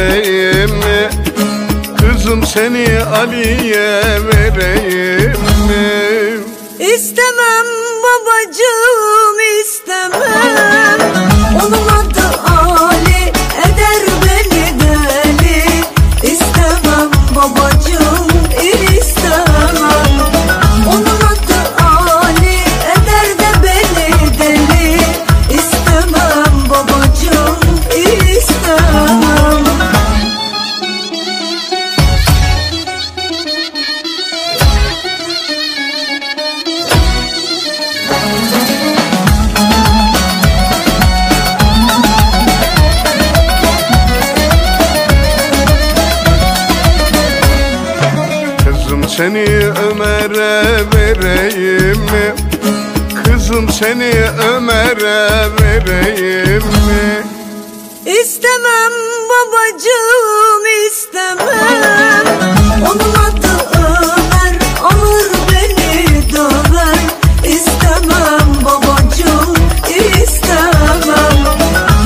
vereyim mi? Kızım seni Ali'ye vereyim mi? İstemem babacığım, istemem. Onun adı Ali, eder beni deli. İstemem babacığım, istemem. Onun adı Ali, eder de beni deli. İstemem babacığım, istemem. Seni Ömer'e vereyim mi? Kızım seni Ömer'e vereyim mi? İstemem babacığım, istemem. Onun adı Ömer, alır beni döver. İstemem babacığım, istemem.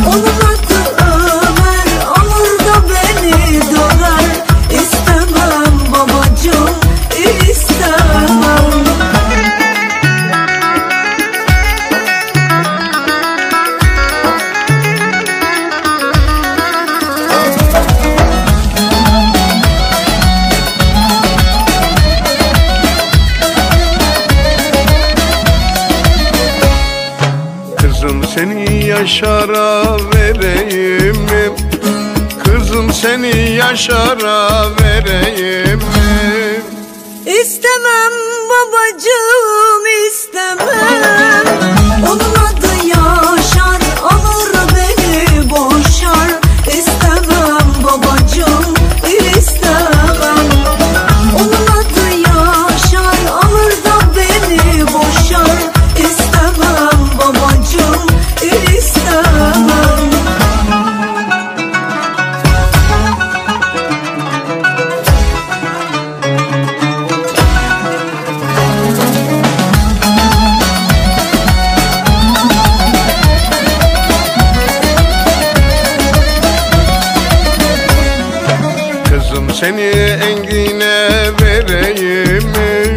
Onun adı Ömer, alır da beni döver. İstemem babacığım, istemem. Kızım seni Yaşar'a vereyim mi? Kızım seni Yaşar'a vereyim mi? İstemem babacığım, istemem. Onun adı Yaşar, alır beni boşar. İstemem babacığım, istemem. Onun adı Yaşar, alır da beni boşar. İstemem babacığım, istemem. Kızım seni Engin'e vereyim mi?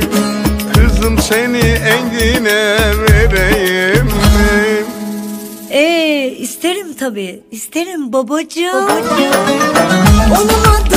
Kızım seni Engin'e vereyim mi? İsterim tabii, isterim babacığım. Onun adı